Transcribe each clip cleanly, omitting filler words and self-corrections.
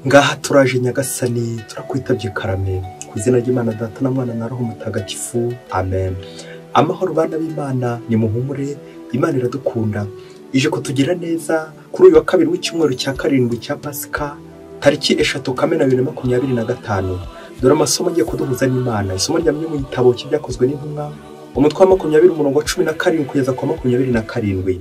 ngaha turaje Nyagasani, turakwitabye karame ku izina ry'Imana Data na Mwana na Roho Mutagatifu, amen. Amahoro bana b'Imana, ni muhumure, Imana iradukunda, ije kutugira neza kuri uyu wa kabiri w'icyumweru cya karindwi cya Pasika, tariki 3 Kamena 2025. Dore amasomo agiye kuduhuza n'Imana. Isomo ryamye mu gitabo cy'ibyakozwe n'intumwa, umutwe wa 20 umurongo wa 17 kugeza kwa 27.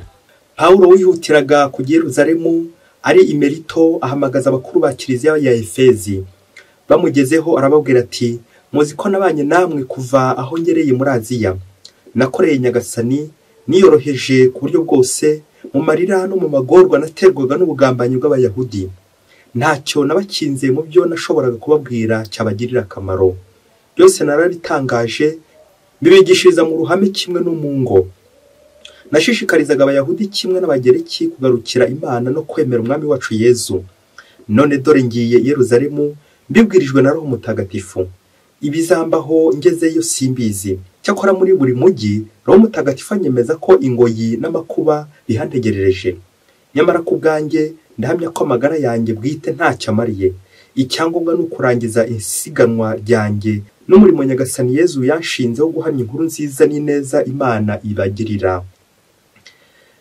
Paulo wihutiraga kujya Yerusalemu ari imerito, ahamagaza abakuru ba kiliziya ya Efezi. Bamugezeho arababwira ati, muzi ko nabanye namwe kuva aho ngereye muri Aziya. Nakoreye Nyagasani, niyoroheje ku buryo bwose, mu marira no mu magorwa naterwaga n'ubugambanyi bw'Abayahudi. Ntacyo nabakinze mu byo nashoboraga kubabwira cyabagirira akamaro. Byose narabitangaje, mbibigishiriza mu ruhame kimwe no mu ngo. Nashishikarizaga Abayahudi kimwe n'Abagereki kugarukira Imana no kwemera Umwami wacu Yezu. None dore ngiye Yerusalemu, mbibwirijwe na Roho Mutagatifu. Ibizambaho ngezeyo simbizi. Cyakora muri buri mujyi, Roho Mutagatifu anyemeza ko ingoyi n'amakuba bihantegerereje. Nyamara ku bwanjye ndahamya ko amagara yanjye bwite ntacyo amariye. Icyangombwa ni ukurangiza isiganwa ryanjye n'umurimo Nyagasani Yezu yanshinze wo guhamya inkuru nziza n'ineza Imana ibagirira.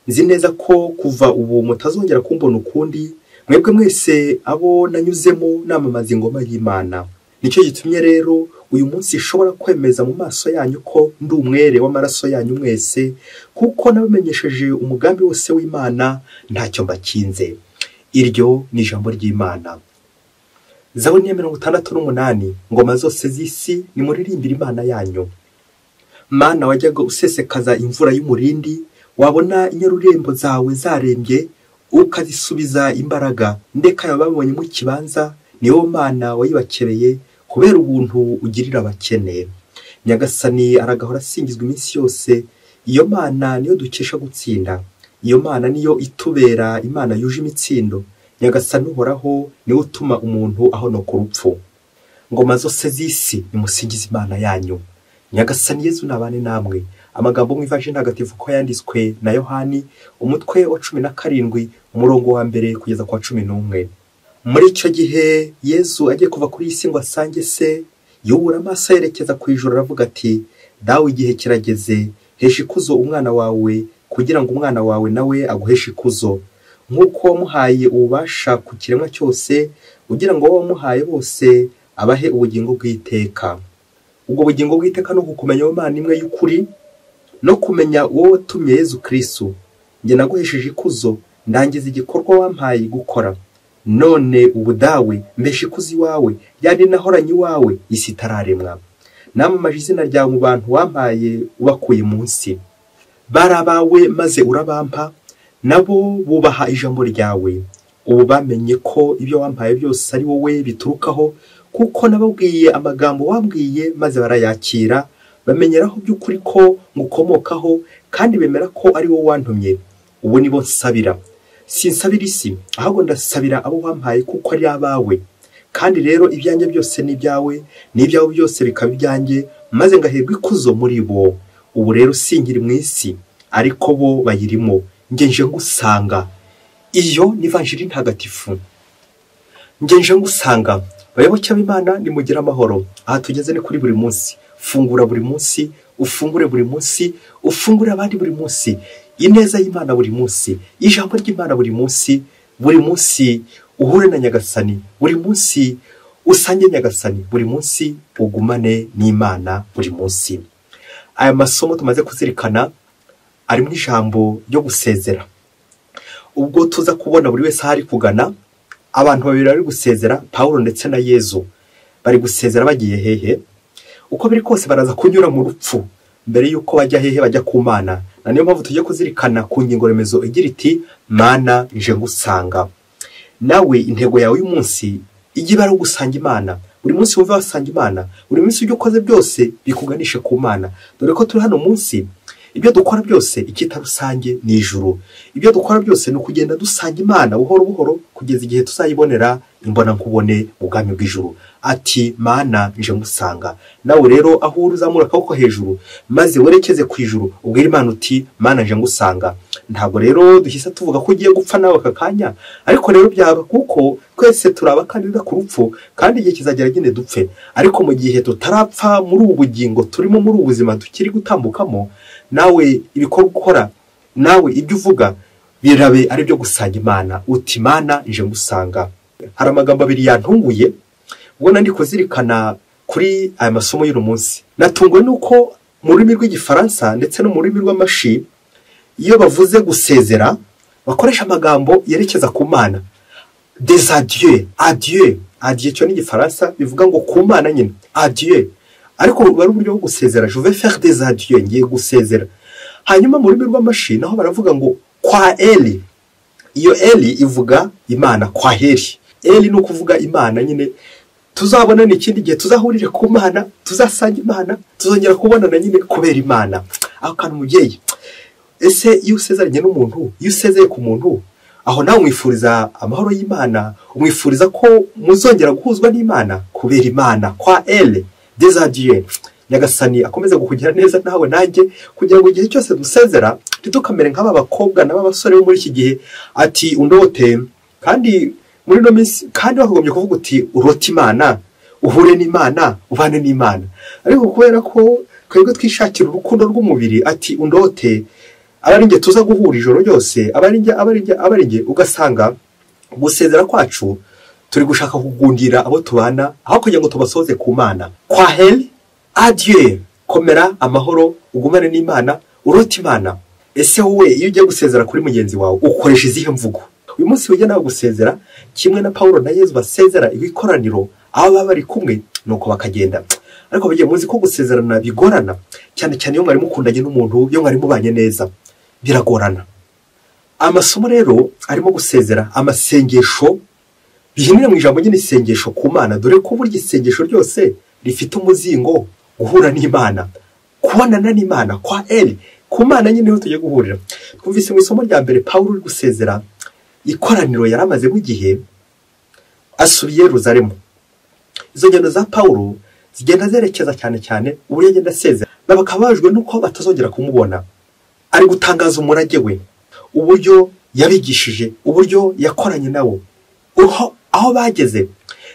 Nzi neza ko kuva ubu mutazongera kumbona ukundi, mwebwe mwese abo nanyuzemo namamaza ingoma y'Imana. Nicyo gitumye rero uyu munsi ishobora kwemeza mu maso yanyu ko ndi umwere w'amaraso yanyu mwese, kuko nabamenyesheje umugambi wose w'Imana, ntacyo mbakinze. Iryo ni ijambo ry'Imana. Zaburi ya 68, ngoma zose z'isi nimuririmbire Imana yanyu. Mana wajyaga usesekaza imvura y'umurindi, wabona inyarurembo zawe zarembye, ukazisubiza imbaraga. Ndeka yababonye mu kibanza, niwo Mana wayibakereye, kubera ubuntu ugirira abakene. Nyagasani aragahora asingizwa iminsi yose. Iyo Mana niyo dukesha gutsinda. Iyo Mana niyo itubera Imana yuje imitsindo. Nyagasani uhoraho niwe utuma umuntu ahonoka urupfu. Ngoma zose z'isi nimusingize Imana yanyu. Nyagasani Yezu nabane namwe. Amagambo mu Ivanjili ntagatifu ko yanditswe na Yohani, umutwe wa 17 umurongo wa 1 kugeza kwa 11. Muri icyo gihe Yezu agiye kuva kuri isi ngo asange se, yubura amaso yerekeza ku ijuru aravuga ati, dawe igihe kirageze, hesha ikuzo umwana wawe, kugira ngo umwana wawe nawe aguheshe ikuzo, nk'uko wamuhaye ububasha ku kiremwa cyose, kugira ngo wamuhaye bose abahe ubugingo bw'iteka. Ubwo bugingo bw'iteka no kukumenya Imana imwe y'ukuri, no kumenya wowe watumye Yezu Kristo. Nge naguhesheje ikuzo, ndangiza igikorwa wampaye gukora. None ubu dawe mbeshe ikuzo iwawe, yandi nahoranye iwawe isi itararemwa. Namamaje izina ryawe mu bantu wampaye ubakuye munsi. Bari abawe maze urabampa, nabo bubaha ijambo ryawe. Ubu bamenye ko ibyo wampaye byose ari wowe biturukaho, kuko nababwiye amagambo wambwiye maze barayakira, bamenyeraho by'ukuri ko ngukomokaho, kandi bemera ko ari wowe wantumye. Ubu nibo nsabira. Sinsabira isi, ahubwo ndasabira abo wampaye kuko ari abawe. Kandi rero ibyanjye byose ni ibyawe, n'ibyawe byose bikaba ibyanjye, maze ngaherwa ikuzo muri bo. Ubu rero singiri mu isi, ariko bo bayirimo. Nge nje ngusanga. Iyo ni Ivanjili ntagatifu. Nge nje ngusanga. Bayoboke b'Imana nimugira amahoro. Aha tugeze ni kuri buri munsi. Fungura buri munsi, ufungure buri munsi, ufungure abandi buri munsi. Ineza y'Imana buri munsi, ijambo ry'Imana buri munsi uhure na Nyagasani, buri munsi usange Nyagasani, buri munsi ugumane n'Imana buri munsi. Aya masomo tumaze kuzirikana ari mu ijambo ryo gusezera. Ubwo tuza kubona buri wese hari kugana, abantu babiri bari gusezera, Paulo ndetse na Yezu. Bari gusezera bagiye hehe? Uko biri kose baraza kunyura mu rupfu mbere yuko bajya hehe, bajya ku Mana. Na niyo mpamvu tujye kuzirikana ku ngingo remezo igira iti, Mana nje ngusanga. Nawe intego yawe uyu munsi ijye bari gusanga Imana. Buri munsi wumva wasanga Imana, buri munsi ujye ukoze byose bikuganishe ku Mana. Dore ko turi hano munsi, ibyo dukora byose icyita rusange ni ijuru. Ibyo dukora byose ni ukugenda dusanga Imana buhoro buhoro kugeza igihe tuzayibonera imbona nkubone mu bwami bw'ijuru. Ati Mana nje ngusanga. Nawe rero aho uri uzamura akaboko hejuru maze werekeze ku ijuru ubwira Imana uti Mana nje ngusanga. Ntabwo rero duhise tuvuga ko ugiye gupfa nawe aka kanya, ariko rero byaba kuko twese turabakandida ku rupfu kandi igihe kizagera nyine dupfe. Ariko mu gihe tutarapfa muri ubu bugingo turimo muri ubu buzima tukiri gutambukamo, nawe ibikorwa ukora, nawe ibyo uvuga birabe ari byo gusanga Imana. Uti Mana nje ngusanga. Hari amagambo abiri yantunguye ubwo ndi kuzirikana kuri aya masomo y'uno munsi. Natunguwe nuko mu rurimi rw'igifaransa ndetse no mu rurimi rw'amashi iyo bavuze gusezera bakoresha amagambo yerekeza ku Mana. Des adieux, adieu. Adieu cyo ni igifaransa bivuga ngo ku Mana nyine. Adieu. Ariko bari uburyo bwo gusezera. Je vais faire des adieux, ngiye gusezera. Hanyuma mu rurimi rw'amashi naho baravuga ngo kwa Eli. Iyo Eli ivuga Imana, kwa Heli. Eli ni ukuvuga Imana nyine. Tuzabona n'ikindi gihe tuzahurire ku Mana, tuzasanga Imana, tuzongera kubonana nyine kubera Imana. Aho kandi umubyeyi, ese iyo usezeranye n'umuntu, iyo usezeye ku muntu, aho nawe umwifuriza amahoro y'Imana, umwifuriza ko muzongera guhuzwa n'Imana kubera Imana. Kwa Eli, des adieux. Nyagasani akomeza kukugira neza nawe nanjye kugira ngo igihe cyose dusezera ntitukamere nk'aba bakobwa n'aba basore bo muri iki gihe ati undote, kandi muri no minsi kandi bagombye kuvuga uti urota Imana, uhure n'Imana, ubane n'Imana. Ariko kubera ko twebwe twishakira urukundo rw'umubiri ati undote, abaringe tuza guhura ijoro ryose, abaringe ugasanga gusezera kwacu turi gushaka kugundira abo tubana aho kugira ngo tubasoze ku Mana. Kwa Heli, adieu, komera amahoro, ugumane n'Imana, urota Imana. Ese wowe iyo ugiye gusezera kuri mugenzi wawe ukoresha izihe mvugo? Uyu munsi ujya nawe gusezera kimwe na Paulo na Yesu basezera ikoraniro aho baba bari kumwe nuko bakagenda. Ariko bagiye muzi ko gusezerana bigorana cyane cyane iyo mwari mukundanye n'umuntu, iyo mwari mubanye neza biragorana. Amasomo rero arimo gusezera, amasengesho bihinira mu ijambo nyine isengesho ku Mana, dore ko burya isengesho ryose rifite umuzingo guhura n'Imana, kubonana n'Imana. Kwa Eli, ku Mana nyine ho tujye guhurira. Twumvise mu isomo rya mbere Paulo uri gusezera ikoraniro yaramaze mu gihe asubiye Yerusalemu. Izo ngendo za Paulo zigenda zerekeza cyane cyane uburyo agenda asezera, bakabajwe nuko batazongera kumubona. Ari gutangaza umurage we, uburyo yabigishije, uburyo yakoranye nawo, aho bageze.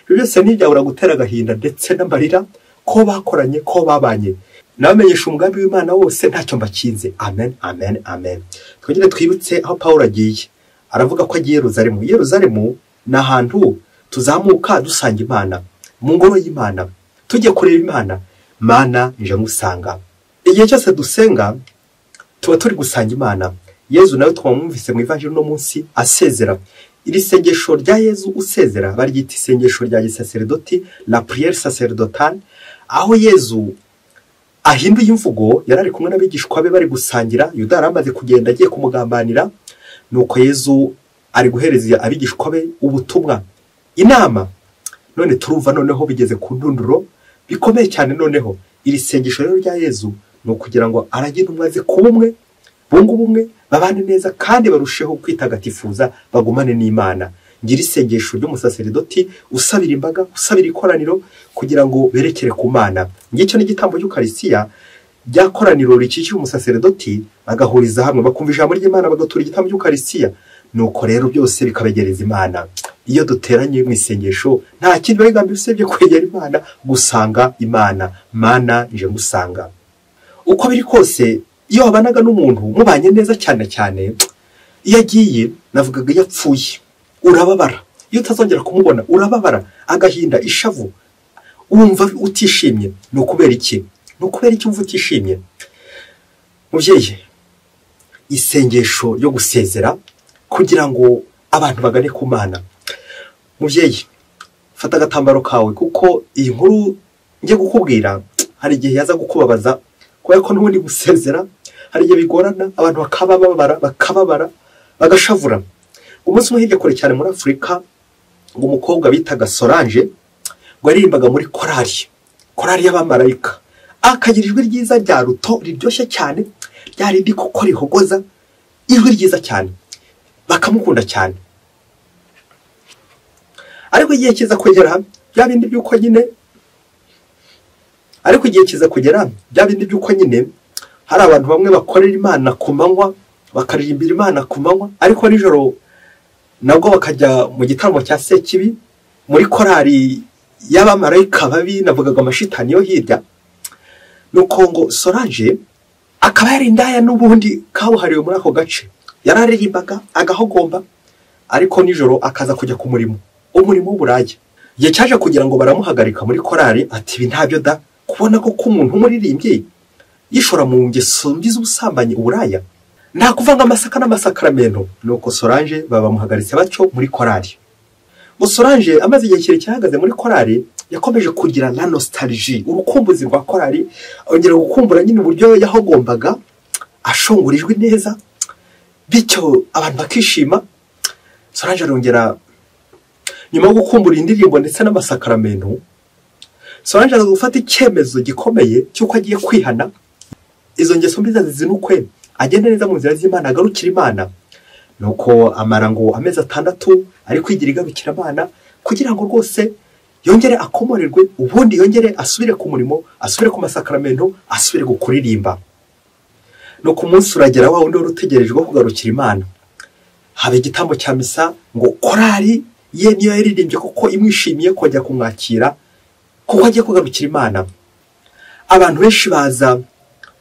Byose ntibyabura gutera agahinda ndetse n'amarira ko bakoranye, ko babanye. Nabamenyesha umugambi w'Imana wose ntacyo mbakinze. Amen, amen, amen. Twongere twibutse aho Paulo agiye. Aravuga ko agiye Yerusalemu. Yerusalemu ni ahantu tuzamuka dusanga Imana, mu ngoro y'Imana, tujye kureba Imana. Mana nje ngusanga. Igihe cyose dusenga tuba turi gusanga Imana. Yesu nawe twamwumvise mu ivanjiri no munsi asezera. Iri sengesho rya Yesu usezera baryita isengesho rya gisaserdoti, la prière sacerdotale, aho Yesu ahinduye imvugo. Yarari kumwe n'abigishwa be bari gusangira, Yuda yaramaze kugenda agiye kumugambanira, nuko Yesu ari guhereza abigishwa be ubutumwa, inama. None turumva noneho bigeze ku ndunduro bikomeye cyane. Noneho iri sengesho rero rya Yesu no kugira ngo aragire umwaze ku bumwe, bungu bumwe, babane neza kandi barusheho kwitagatifuza, bagumane n'Imana. Ngira isengesho ry'umusaserdoti usabira imbaga, usabira ikoraniro kugira ngo berekere ku Mana. Ngicyo n'igitambo cy'Ukarisiya byakoraniro rikikije umusaserdoti, bagahuriza hamwe bakumva ijambo ry'Imana, bagatura igitambo cy'Ukarisiya. Nuko rero byose bikabegereza Imana. Iyo duteranye mu isengesho nta kindi bagambye usebye kwegera Imana, gusanga Imana. Mana nje ngusanga. Uko biri kose iyo wabanaga n'umuntu mubanye neza cyane cyane, iyo agiye navugaga yapfuye urababara. Iyo utazongera kumubona urababara, agahinda, ishavu, wumva utishimye. Ni ukubera iki? Ni ukubera iki wumva utishimye? Mubyeyi, isengesho ryo gusezera kugira ngo abantu bagane ku Mana. Mubyeyi, fata agatambaro kawe kuko iyi nkuru ngiye gukubwira hari igihe yaza gukubabaza, kubera ko n'ubundi gusezera hari igihe bigorana, abantu bakababara bagashavura. Umunsi umwe hirya kure cyane muri Afurika, ngo umukobwa bitaga Solange ngo aririmbaga muri korali y'abamarayika, akagira ijwi ryiza rya ruto riryoshye cyane, ryarindi kuko rihogoza ijwi ryiza cyane bakamukunda cyane. Ariko igihe kiza kugera bya bindi by'uko nyine hari abantu bamwe bakorera Imana ku manywa bakaririmbira Imana ku manywa, ariko nijoro nabwo bakajya mu gitaramo cya Sekibi muri korari y'abamarayika babi, navugaga amashitani yo hirya. Nuko ngo Solange akaba yari indaya n'ubundi kabuhariwe muri ako gace, yararirimbaga agahogomba, ariko nijoro akaza kujya ku umurimo w'uburaya. Igihe cyaje kugira ngo baramuhagarika muri korari, ati ibi ntabyo da, kubona ko umuntu umuririmbye yishora mu ngeso mbi z'ubusambanyi, uburaya, nta kuvanga amasaka n'amasakaramentu. Nuko Solange babamuhagaritse batyo muri korari. Ngo Solange amaze igihe kirekire ahagaze muri korari, yakomeje kugira la nostalgie, urukumbuzi rwa korari, ongera gukumbura nyine uburyo yahogombaga ashongurijwe neza, bityo abantu bakishima. Solange arongera nyuma yo gukumbura indirimbo ndetse n'amasakaramentu, Solange aza gufata icyemezo gikomeye cy'uko agiye kwihana izo ngeso mbi zinukwe, agenda neza mu nzira z'Imana, agarukira Imana. Nuko amara ngo amezi 6 ari kwigira igarukira Imana, kugira ngo rwose yongere akomorerwe, ubundi yongere asubire ku murimo, asubire ku masakaramentu, asubire gukuririmba. Nuko umunsi uragera wa wundi wari utegerejwe kugarukira Imana, haba igitambo cya misa, ngo korari ye niyo yaririmbye kuko imwishimiye kujya kumwakira kuko agiye kugarukira Imana. Abantu benshi baza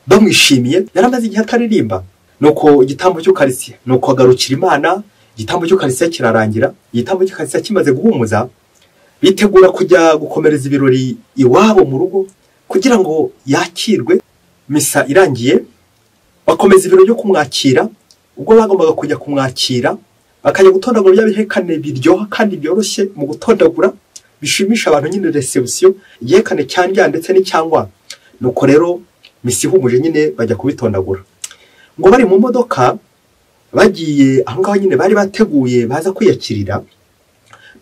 bamwishimiye, yaramaze igihe ataririmba. Nuko igitambo cy'Ukarisiya, nuko agarukira Imana, igitambo cy'Ukarisiya kirarangira. Igitambo cy'Ukarisiya kimaze guhumuza, bitegura kujya gukomereza ibirori iwabo mu rugo kugira ngo yakirwe. Misa irangiye, bakomeza ibirori byo kumwakira. Ubwo bagombaga kujya kumwakira, bakajya gutondagura bya bihekane biryoha kandi byoroshye mu gutondagura, bishimisha abantu nyine, reception, igihekane cyandya ndetse n'icyangwa. Nuko rero misa ihumuje nyine bajya kubitondagura. Ngo bari mu modoka bagiye aho ngaho nyine bari bateguye baza kwiyakirira.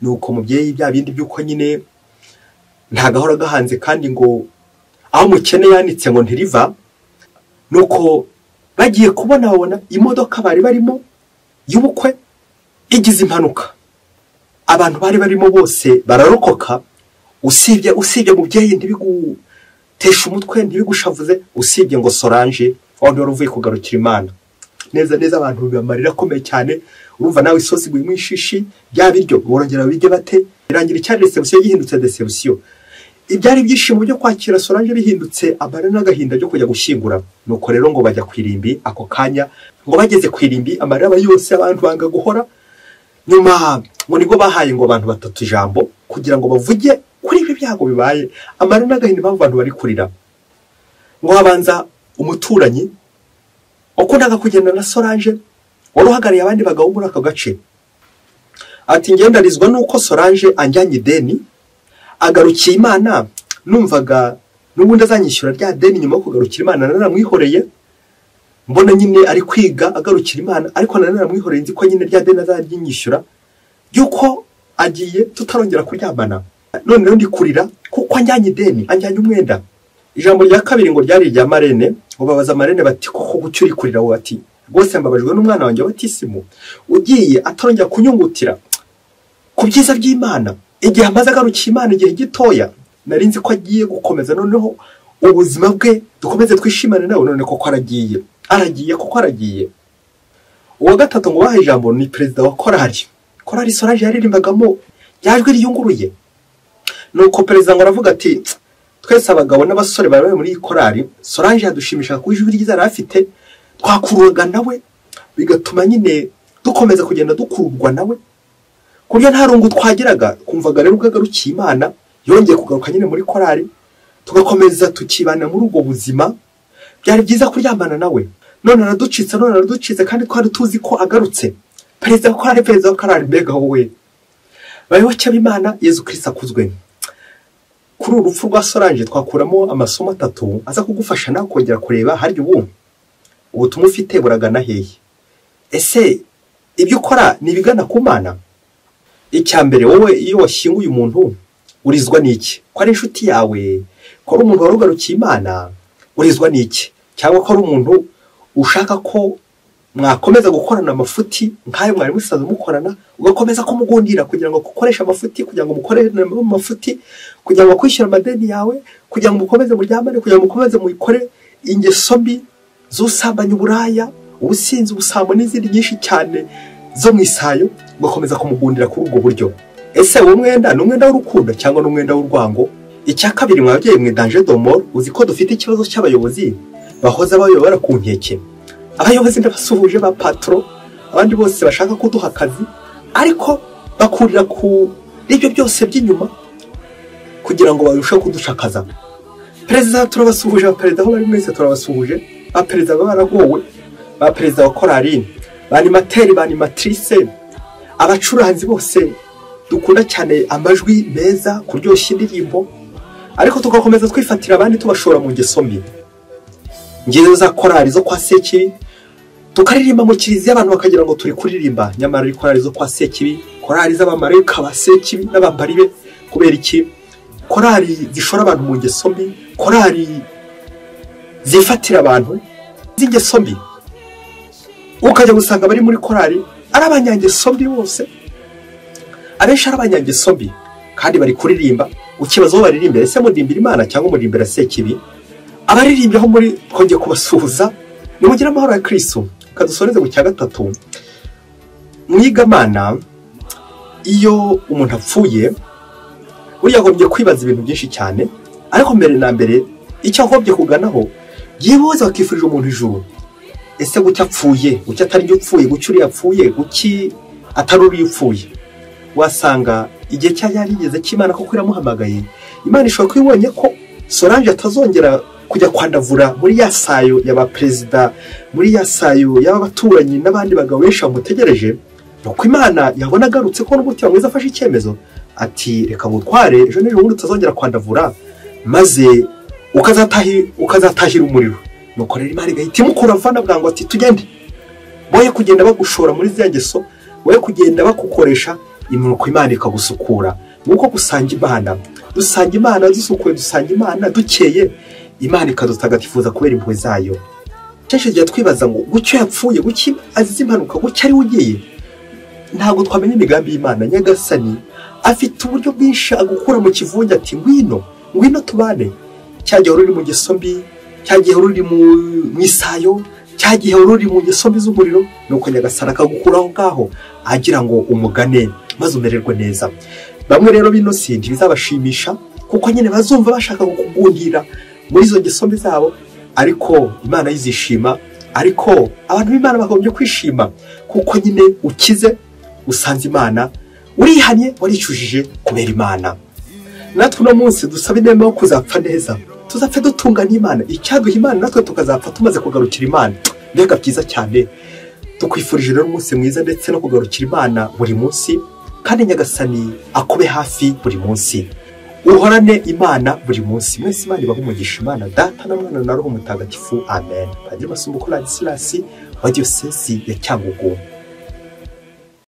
Nuko mubyeyi bya bindi by'uko nyine nta gahora gahanze kandi ngo aho mukene yanitse ngo ntiriva. Nuko bagiye babona imodoka bari barimo y'ubukwe igize impanuka. Abantu bari barimo bose bararokoka, usibye mubyeyi ntibigutesha umutwe, ntibigushavuze, usibye ngo Solange wandi wari uvuye kugarukira Imana. Neza abantu bamarira akomeye cyane. Urumva nawe isosi guye mwishishi bya biryo borongera bijye bate, irangira cyane reception yihindutse deception. Ibyari byishimo byo kwakira Solange bihindutse abara n'agahinda byo kujya gushyingura. Nuko rero ngo bajya kwirimbi ako kanya, ngo bageze kwirimbi amaraba yose abantu banga guhora. Nyuma ngo nibwo bahaye ngo abantu 3 ijambo kugira ngo bavuge kuri ibi byago bibaye, amara n'agahinda impamvu abantu bari kurira. Ngo habanza umuturanyi ukundaga kugenda na Solange, wari uhagariye abandi bagabo muri aka gace. Ati ngendarizwa nuko Solange anjyanye ideni, agarukiye Imana, numvaga n'ubundi azanyishyura rya deni nyuma yo kugarukira Imana. Naramwihoreye, mbona nyine ari kwiga agarukira Imana, ariko naramwihoreye nzi ko nyine rya deni azaryishyura, yuko agiye tutarongera kuryamana. None rero ndi kurira kuko anjyanye ideni, anjyanye umwenda. Ijambo rya kabiri ngo ryari rya Marene, ngo babaza Marene bati koko gucyuri kurira wo, ati rwose mbabajwe n'umwana wanjye batisimu ugiye atarongera kunyungutira ku byiza by'Imana. Igihe amaze agarukiye Imana igihe gitoya, narinzi ko agiye gukomeza noneho ubuzima bwe, dukomeze twishimane nawe. None koko aragiye koko aragiye. Uwa gatatu ngo bahaye ijambo ni perezida wa korari Solange yaririmbagamo yajwe riyunguruye. Nuko perezida ngo aravuga ati twese abagabo n'abasore bari muri korari, Solange yadushimisha ku ijwi ryiza arafite, twakuruga nawe bigatuma nyine dukomeza kugenda dukururwa nawe, kurya nta rungu twagiraga. Kumvaga rero ubwagarukiye Imana yongeye kugaruka nyine muri korari, tugakomeza tukibana muri ubwo buzima. Byari byiza kuryamana nawe. None araducitse kandi twari tuzi ko agarutse. Perezida wa korari mbega wowe, bayoboke b'Imana, Yezu Kristo akuzwe. Kuri urupfu rwa Solange twakuramo amasomo 3 aza kugufasha nawe kongera kureba harya ubutumwa ufite buragana hehe. Ese ibyo ukora nibigana ku Mana? Icyambere, wowe iyo washyinguye umuntu urizwa n'iki? Ko ari inshuti yawe, ko ari umuntu warugarukiye Imana, urizwa n'iki? Cyangwa ko ari umuntu ushaka ko mwakomeza gukorana amafuti nk'ayo mwari musanzwe mukorana, ugakomeza kumugundira kugira ngo ukoreshe amafuti, kugira ngo mukorere mu mafuti, kugira ngo kwishyura amadeni yawe, kugira ngo mukomeze muryamane, kugira ngo mukomeze muyikore ingeso mbi z'ubusambanyi, uburaya, ubusinzi, ubusambo n'izindi nyinshi cyane zo mu isayo, ugakomeza kumugundira kuri ubwo buryo. Ese uwo mwenda ni umwenda w'urukundo cyangwa ni umwenda w'urwango? Icya kabiri, mwabyeyi mwe danger de mort, uzi ko dufite ikibazo cy'abayobozi bahoza bayobora ku nkeke. Abayobozi ndabasuhuje ba patro, abandi bose bashaka kuduha akazi, ariko bakurira ku ibyo byose by'inyuma kugira ngo barusheho kudushakaza. Perezida turabasuhuje, abaperezida aho bari mwese turabasuhuje, abaperezida baragowe, abaperezida wa korali, banimateri, banimatrice, abacuranzi bose dukunda cyane amajwi meza, kuryoshya indirimbo, ariko tugakomeza twifatira abandi tubashora mu ngeso mbi. Ngezo za korali zo kwa Sekibi, tukaririmba mu kiliziya abantu bakagira ngo turi kuririmba, nyamara ari korali zo kwa Sekibi, korali z'abamarayika ba Sekibi n'abambari be. Kubera iki? Korali zishora abantu mu ngeso mbi, korali zifatira abantu z'ingeso mbi. Ukajya gusanga bari muri korali ari abanyangeso mbi bose, abenshi ari abanyangeso mbi, kandi bari kuririmba. Ukibazo baririmba, ese murimbira Imana cyangwa murimbira Sekibi? Abaririmbye aho muri twongeye kubasuhuza, nimugira amahoro ya Kristo. Kadusoreze mu cya gatatu. Mwigamana, iyo umuntu apfuye buriya agombye kwibaza ibintu byinshi cyane, ariko mbere na mbere icyo agombye kuganaho, yibuze bakifurije umuntu ijuru. Ese gucya apfuye, gucya atari ryo upfuye, gucya uri yapfuye, guki atari uri upfuye? Wasanga igihe cyarigeze cy'Imana ko iramuhamagaye, Imana ishobora kwibonye ko Solange atazongera kujya kwandavura muri ya sayo y'abaperezida, muri ya sayo y'abaturanyi n'abandi bagabo benshi bamutegereje, nuko Imana yabona agarutse ko n'umutima mwiza afashe icyemezo ati reka mutware, ejo n'ejo bundi utazongera kwandavura, maze ukazatahira umuriro. Nuko rero Imana igahita imukura avana bwangu ati tugende, boye kugenda bagushora muri za ngeso, boye kugenda bakukoresha inuko Imana ikagusukura. Nuko gusanga Imana, dusanga Imana dusukuye, dusanga Imana dukeye, Imana ikadutagatifuza kubera impuhwe zayo. Kenshi gihe twibaza ngo gucyo yapfuye, guki azize impanuka, gucyo ari ugiye. Ntabwo twamenye imigambi y'Imana. Nyagasani afite uburyo bwinshi agukura mu kivunge ati ngwino tubane. Cyagihe uri mu ngeso mbi, cyagihe uri mu isayo, cyagihe uri mu ngeso mbi z'umuriro, nuko Nyagasani akagukura aho ngaho agira ngo umugane maze umererwe neza. Bamwe rero bino sindi bizabashimisha kuko nyine bazumva bashaka kukugundira muri izo ngeso mbi zabo, ariko Imana yizishima. Ariko abantu b'Imana bagombye kwishima kuko nyine ukize, usanze Imana, urihanye, waricujije kubera Imana. Natwe uno munsi dusaba inema yo kuzapfa neza, tuzapfe dutungana Imana, icyaduha Imana natwe tukazapfa tumaze kugarukira Imana. Mbega byiza cyane. Tukwifurije rero umunsi mwiza ndetse no kugarukira Imana buri munsi, kandi Nyagasani akube hafi buri munsi. Uhorane Imana buri munsi. Mwese Imana ibahe umugisha, Imana Data na Mwana na Roho Mutagatifu. Amen. Padiri Masumbuko Ladislas wa Diyosezi ya Cyangugu.